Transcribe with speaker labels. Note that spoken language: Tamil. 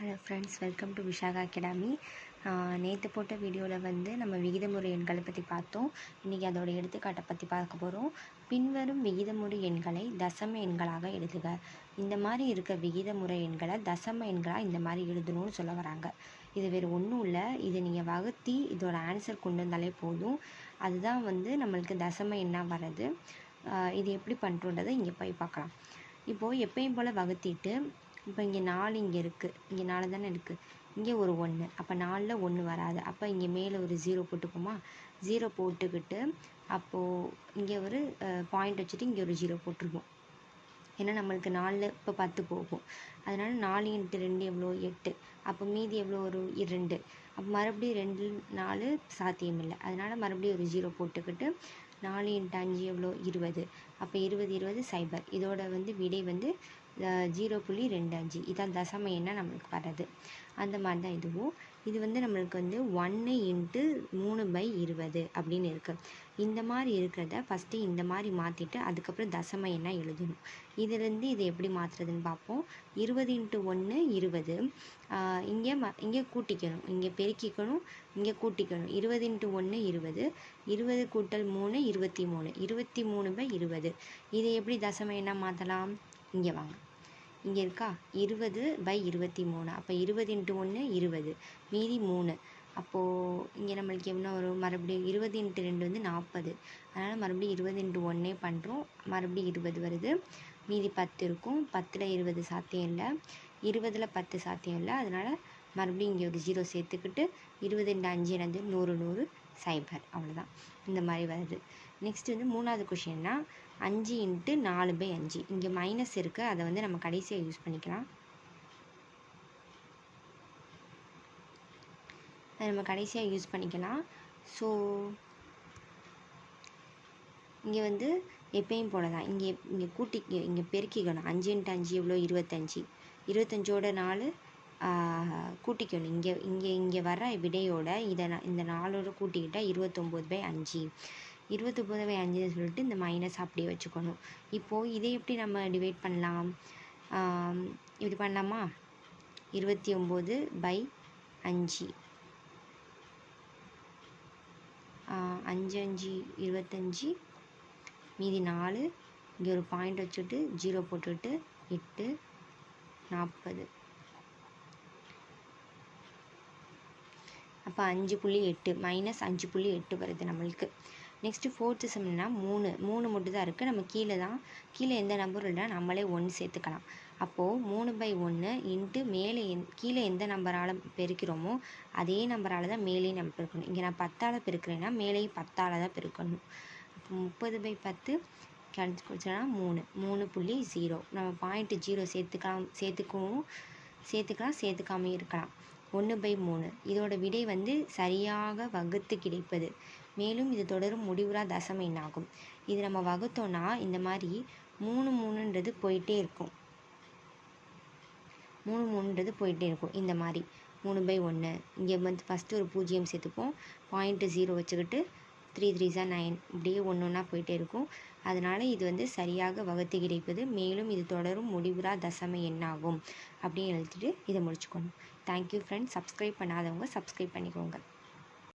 Speaker 1: Hello friends, welcome to Vishaka academy. நேற்று போட்ட வீடியோவில் நம்ம விகிதமுறு எண்களை பற்றி பார்த்தோம். இன்றைக்கி அதோட எடுத்துக்காட்டை பற்றி பார்க்க போகிறோம். பின்வரும் விகிதமுறு எண்களை தசம எண்களாக எழுதுக. இந்த மாதிரி இருக்க விகிதமுறை எண்களை தசம எண்களாக இந்த மாதிரி எழுதணும்னு சொல்ல வராங்க. இது வேறு ஒன்றும் இல்லை, இதை நீங்கள் வகுத்தி இதோட ஆன்சர் கொண்டு வந்தாலே போதும். அதுதான் நம்மளுக்கு தசம எண்ணாக வர்றது. இது எப்படி பண்ணுறோன்றதை இங்கே போய் பார்க்கலாம். இப்போது எப்பயும் போல் வகுத்திட்டு, இப்போ இங்கே 4 இங்கே இருக்குது, இங்கே 4 தானே இருக்குது, இங்கே ஒரு 1, அப்போ 4ல் 1 வராது. அப்போ இங்கே மேலே ஒரு 0 போட்டுப்போமா. 0 போட்டுக்கிட்டு அப்போது இங்கே ஒரு பாயிண்ட் வச்சுட்டு இங்கே ஒரு 0 போட்டுருவோம். ஏன்னா நம்மளுக்கு 4 இப்போ 10 போகும். அதனால் 4 × 2 எவ்வளோ 8. அப்போ மீதி எவ்வளோ ஒரு 2. அப்போ மறுபடியும் 2 4 சாத்தியம் இல்லை. அதனால் மறுபடியும் ஒரு 0 போட்டுக்கிட்டு 4 × 5 எவ்வளோ 20. அப்போ 20 20 0. இதோட விடை 0.25. இதான் தசம எண்ணாக நம்மளுக்கு வர்றது. அந்த மாதிரி தான் இதுவும். இது நம்மளுக்கு 1 × 3/20 அப்படின்னு இருக்குது. இந்த மாதிரி இருக்கிறத ஃபஸ்ட்டு இந்த மாதிரி மாற்றிட்டு அதுக்கப்புறம் தசம எண்ணாக எழுதணும். இதிலேருந்து இதை எப்படி மாற்றுறதுன்னு பார்ப்போம். 20 × 1 20. இங்கே கூட்டிக்கணும், இங்கே பெருக்கிக்கணும், இங்கே கூட்டிக்கணும். 20 × 1 20. 20 × 3 23. 23/20. இதை எப்படி தசம எண்ணாக மாற்றலாம்? இங்கே வாங்க, இங்கே இருக்கா 20/23. அப்போ 20 × 1 20, மீதி 3. அப்போது இங்கே நம்மளுக்கு என்ன வரும்? மறுபடியும் 20 × 2 40. அதனால் மறுபடியும் 20 × 1 பண்ணுறோம். மறுபடியும் 20 வருது, மீதி 10 இருக்கும். 10ல் 20 சாத்தியம் இல்லை, 20ல் 10 சாத்தியம் இல்லை. அதனால் மறுபடியும் இங்கே ஒரு 0 சேர்த்துக்கிட்டு 20 × 5 100 100 0. அவ்வளோதான். இந்த மாதிரி வருது. நெக்ஸ்ட் மூணாவது கொஷின்னா 5 × 4/5. இங்கே மைனஸ் இருக்குது, அதை நம்ம கடைசியாக யூஸ் பண்ணிக்கலாம். அதை நம்ம கடைசியாக யூஸ் பண்ணிக்கலாம். ஸோ இங்கே எப்பயும் போல தான் இங்கே இங்கே பெருக்கிக்கணும். 5 × 5 எவ்வளோ 25. 25ஓட 4 கூட்டிக்கணும். இங்கே வர விடையோட இந்த 4ஓட கூட்டிக்கிட்டால் 29/5. 29/5 சொல்லிட்டு இந்த மைனஸ் அப்படியே வச்சுக்கணும். இப்போது இதை எப்படி நம்ம டிவைட் பண்ணலாம்? இப்படி பண்ணலாமா? 29/5. 5 5 25, மீதி 4. இங்கே ஒரு பாயிண்ட் வச்சுட்டு 0 போட்டுட்டு 8 40. அப்போ 5.8 மைனஸ் 5.8 வருது நம்மளுக்கு. நெக்ஸ்ட்டு ஃபோர்த்து சம்னா 3 மட்டும் தான் இருக்குது. நம்ம கீழே எந்த நம்பரும் இல்லை, நம்மளே 1 சேர்த்துக்கலாம். அப்போது 3/1 இன்ட்டு மேலே கீழே எந்த நம்பரால் பெருக்கிறோமோ அதே நம்பரால் தான் மேலேயும் நம்ம பெருக்கணும். இங்கே நான் 10ஆல் பெருக்கிறேன்னா மேலேயும் 10ஆல் தான் பெருக்கணும். அப்போ 30/10 கழிச்சு கொடுத்தோன்னா 3.0. நம்ம பாயிண்ட்டு 0 சேர்த்துக்கலாம், சேர்த்துக்காமே இருக்கலாம். 1/3. இதோட விடை சரியாக வகுத்து கிடைப்பது. மேலும் இது தொடரும் முடிவுறா தசம எண்ணாகும். இது நம்ம வகுத்தோன்னா இந்த மாதிரி 3 போயிட்டே இருக்கும். 3 போயிட்டே இருக்கும். இந்த மாதிரி 3/1. இங்கே ஃபஸ்ட்டு ஒரு 0 சேர்த்துப்போம், பாயிண்ட்டு 0 வச்சுக்கிட்டு 3 3s 9, இப்படியே ஒன்று ஒன்றா போயிட்டே இருக்கும். அதனால் இது சரியாக வகுத்து கிடைப்பது. மேலும் இது தொடரும் முடிவுறா தசம எண்ணாகும் அப்படின்னு எழுதிட்டு இதை முடிச்சுக்கணும். Thank you friends. சப்ஸ்கிரைப் பண்ணாதவங்க சப்ஸ்கிரைப் பண்ணிக்கோங்க.